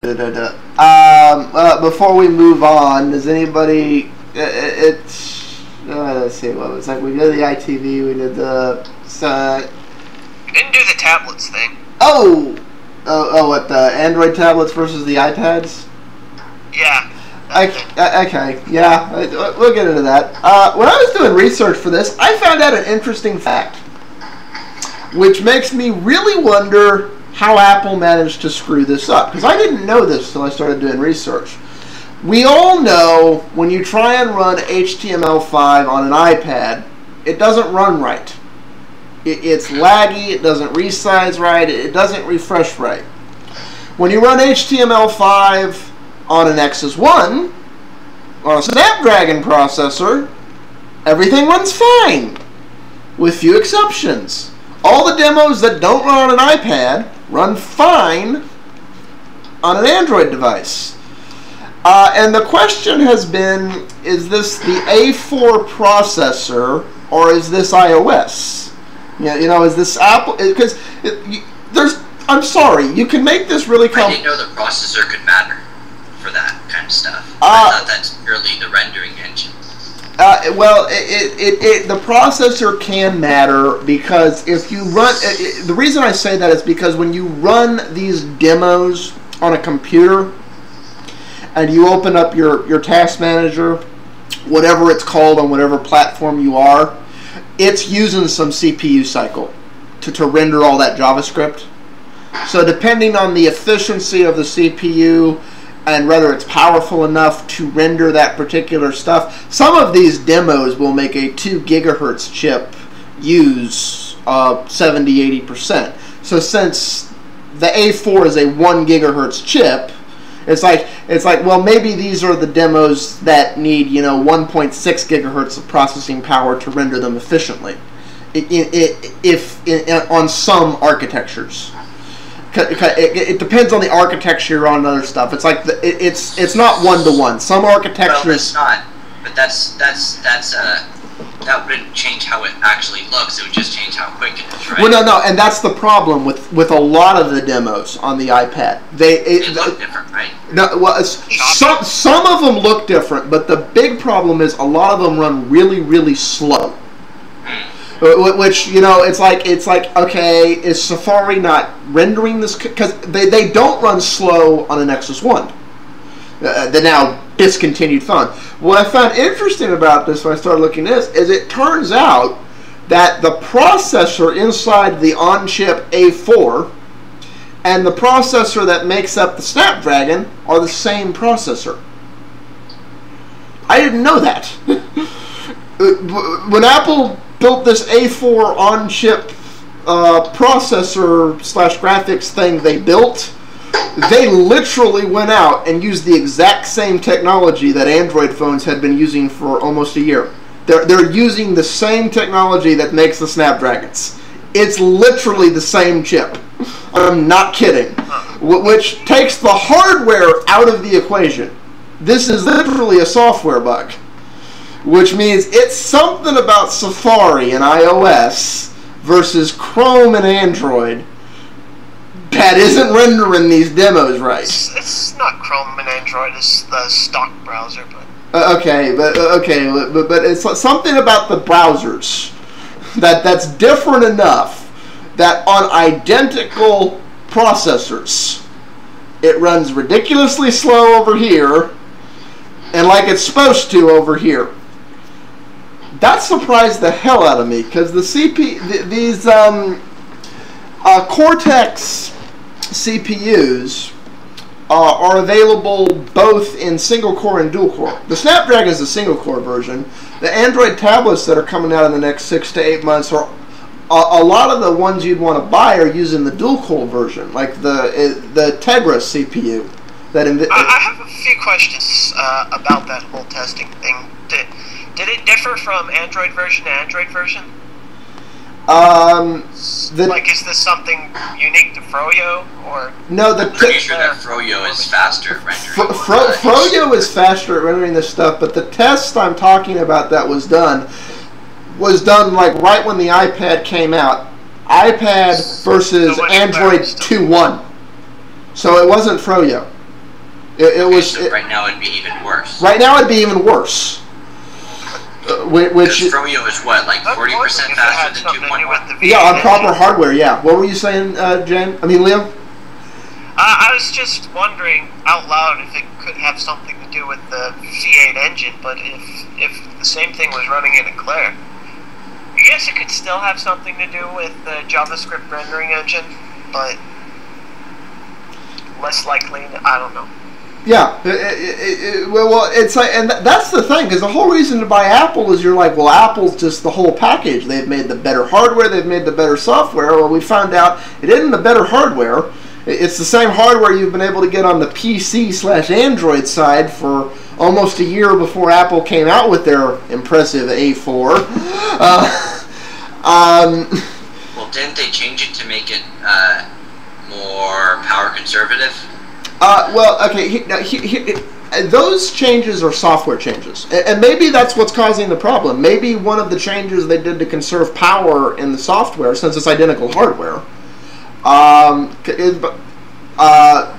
Before we move on, does anybody? Let's see. What was like? We did the ITV. We did the. We didn't do the tablets thing. What the Android tablets versus the iPads? Yeah. Okay. Yeah, we'll get into that. When I was doing research for this, I found out an interesting fact, which makes me really wonder how Apple managed to screw this up, because I didn't know this until I started doing research. We all know when you try and run HTML5 on an iPad, it doesn't run right. It's laggy, it doesn't resize right, it doesn't refresh right. When you run HTML5 on an Nexus 1, on a Snapdragon processor, everything runs fine, with few exceptions. All the demos that don't run on an iPad run fine on an Android device. And the question has been, is this the A4 processor or is this iOS? Is this Apple? Because I'm sorry, you can make this really I didn't know the processor could matter for that kind of stuff. I thought that's purely the rendering engine. The processor can matter, because if you run... the reason I say that is because when you run these demos on a computer and you open up your task manager, whatever it's called on whatever platform you are, it's using some CPU cycle to render all that JavaScript. So depending on the efficiency of the CPU and whether it's powerful enough to render that particular stuff, some of these demos will make a 2 gigahertz chip use 70-80%. So since the A4 is a 1 gigahertz chip, it's like, well, maybe these are the demos that need 1.6 gigahertz of processing power to render them efficiently, on some architectures. It depends on the architecture on other stuff. It's like it's not one-to-one. Some architectures. Well, it's not. But that wouldn't change how it actually looks. It would just change how quick it is, right? Well, no, and that's the problem with a lot of the demos on the iPad. They look different, right? No, well, some of them look different, but the big problem is a lot of them run really, really slow. Which, it's like, okay, is Safari not rendering this? Because they don't run slow on a Nexus 1, the now discontinued phone. What I found interesting about this when I started looking at this is it turns out that the processor inside the on-chip A4 and the processor that makes up the Snapdragon are the same processor. I didn't know that. When Apple built this A4 on-chip processor / graphics thing they built, they literally went out and used the exact same technology that Android phones had been using for almost a year. They're using the same technology that makes the Snapdragons. It's literally the same chip. I'm not kidding. Which takes the hardware out of the equation. This is literally a software bug. Which means it's something about Safari and iOS versus Chrome and Android that isn't rendering these demos right. It's not Chrome and Android, it's the stock browser. But but it's something about the browsers that's different enough that on identical processors it runs ridiculously slow over here and like it's supposed to over here. That surprised the hell out of me, because these Cortex CPUs are available both in single core and dual core. The Snapdragon is the single core version. The Android tablets that are coming out in the next 6 to 8 months are a lot of the ones you'd want to buy are using the dual core version, like the Tegra CPU. I have a few questions about that whole testing thing. Did it differ from Android version to Android version? Is this something unique to Froyo, or no? I'm pretty sure that Froyo is faster at rendering. Froyo is faster at rendering this stuff, but the test I'm talking about that was done like right when the iPad came out. iPad versus Android 2.1. So it wasn't Froyo. Right now it'd be even worse. Right now it'd be even worse. Which Froyo is what, like 40% faster than 2.1? Yeah, on proper hardware. Yeah. What were you saying, Liam? I was just wondering out loud if it could have something to do with the V8 engine, but if the same thing was running in Eclair, I guess it could still have something to do with the JavaScript rendering engine, but less likely. I don't know. Yeah, well, it's like, and that's the thing, because the whole reason to buy Apple is you're like, well, Apple's just the whole package. They've made the better hardware, they've made the better software. Well, we found out it isn't the better hardware. It's the same hardware you've been able to get on the PC/Android side for almost a year before Apple came out with their impressive A4. Well, didn't they change it to make it more power conservative? Well, okay, those changes are software changes. And maybe that's what's causing the problem. Maybe one of the changes they did to conserve power in the software, since it's identical hardware,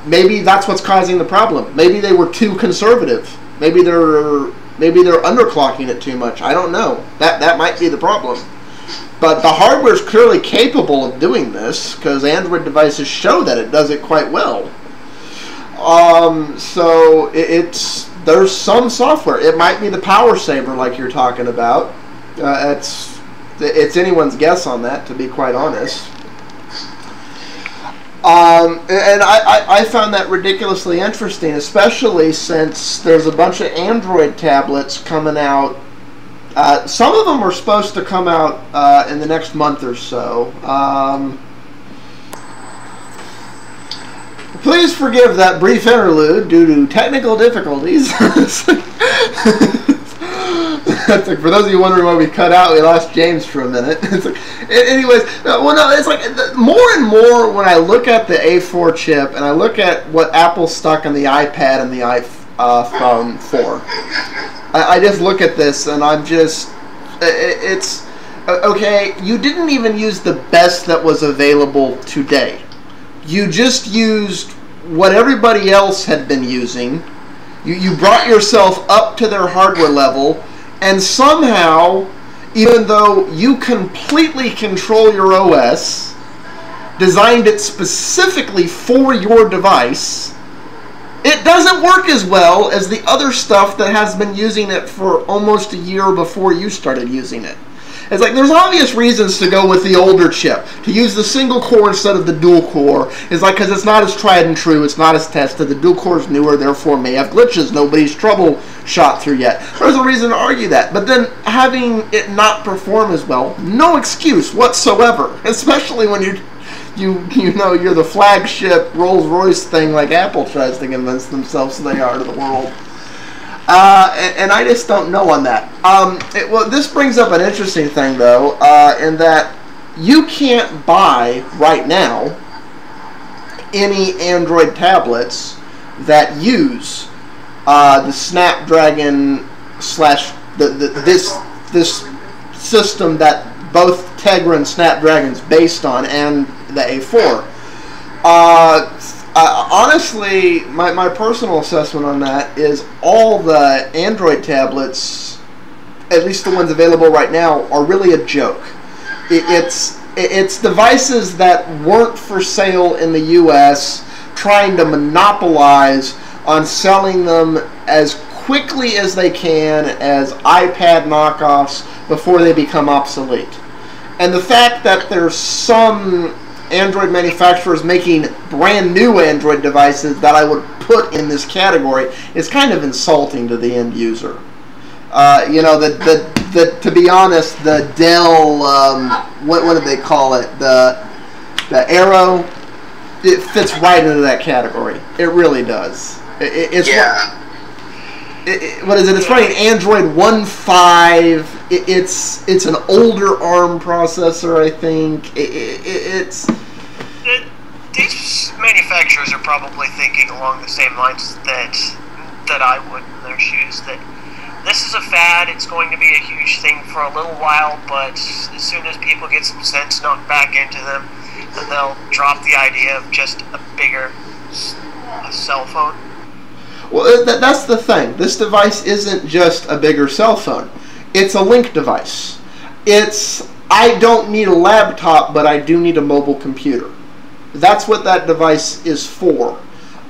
maybe that's what's causing the problem. Maybe they were too conservative. Maybe they're underclocking it too much. I don't know. That might be the problem. But the hardware is clearly capable of doing this, because Android devices show that it does it quite well. So there's some software. It might be the power saver, like you're talking about. It's anyone's guess on that, to be quite honest. And I found that ridiculously interesting, especially since there's a bunch of Android tablets coming out. Some of them are supposed to come out in the next month or so. Please forgive that brief interlude due to technical difficulties. It's like, for those of you wondering why we cut out, we lost James for a minute. It's like, anyways, well, no, it's like more and more when I look at the A4 chip and I look at what Apple stuck on the iPad and the iPhone 4, I just look at this and I'm just, it's, okay, you didn't even use the best that was available today. You just used what everybody else had been using. You brought yourself up to their hardware level, and somehow, even though you completely control your OS, designed it specifically for your device, it doesn't work as well as the other stuff that has been using it for almost a year before you started using it. It's like, there's obvious reasons to go with the older chip. To use the single core instead of the dual core is like, because it's not as tried and true, it's not as tested, the dual core is newer, therefore may have glitches nobody's troubleshot through yet. There's a reason to argue that. But then having it not perform as well, no excuse whatsoever. Especially when you know you're the flagship Rolls-Royce thing like Apple tries to convince themselves they are to the world. And I just don't know on that. Well, this brings up an interesting thing, though, in that you can't buy, right now, any Android tablets that use the Snapdragon / this system that both Tegra and Snapdragon's based on, and the A4. Honestly, my personal assessment on that is all the Android tablets, at least the ones available right now, are really a joke. It's devices that weren't for sale in the US, trying to monopolize on selling them as quickly as they can as iPad knockoffs before they become obsolete. And the fact that there's some Android manufacturers making brand new Android devices that I would put in this category is kind of insulting to the end user. You know, to be honest, the Dell, what did they call it? The Aero, it fits right into that category. It really does. It's yeah. What is it? It's running Android 1.5. It's an older ARM processor, I think. These manufacturers are probably thinking along the same lines that I would in their shoes. That this is a fad. It's going to be a huge thing for a little while, but as soon as people get some sense knocked back into them, then they'll drop the idea of just a bigger cell phone. Well, that's the thing. This device isn't just a bigger cell phone. It's a link device. I don't need a laptop, but I do need a mobile computer. That's what that device is for.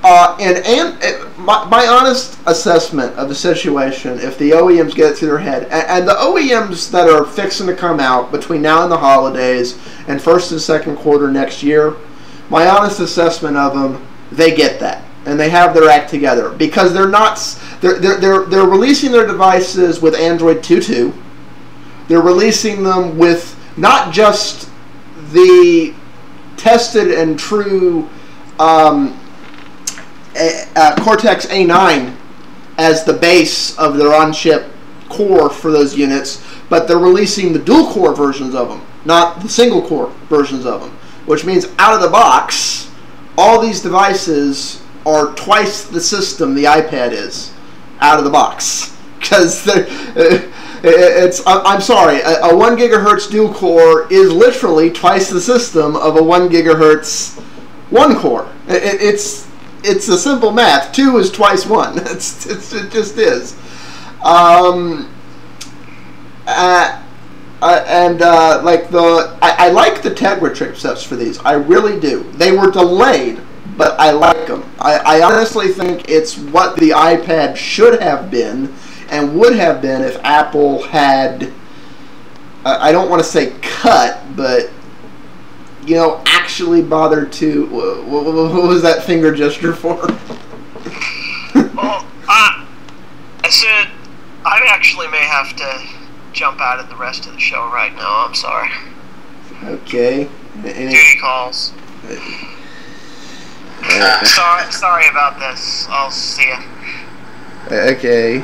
My honest assessment of the situation, if the OEMs get it through their head, and the OEMs that are fixing to come out between now and the holidays and first and second quarter next year, my honest assessment of them, they get that and they have their act together, because they're releasing their devices with Android 2.2. They're releasing them with not just the tested and true Cortex A9 as the base of their on-chip core for those units, but they're releasing the dual-core versions of them, not the single-core versions of them, which means out of the box, all these devices are twice the system the iPad is out of the box. Because I'm sorry, a 1 gigahertz dual core is literally twice the system of a 1 gigahertz one core. It's a simple math. 2 is twice 1. It just is. I like the Tegra chipsets for these. I really do. They were delayed, but I like them. I honestly think it's what the iPad should have been and would have been if Apple had, I don't want to say cut, but, you know, actually bothered to, what was that finger gesture for? Well, I said I actually may have to jump out of the rest of the show right now. I'm sorry. Okay. Duty calls. Sorry about this. I'll see ya. Okay.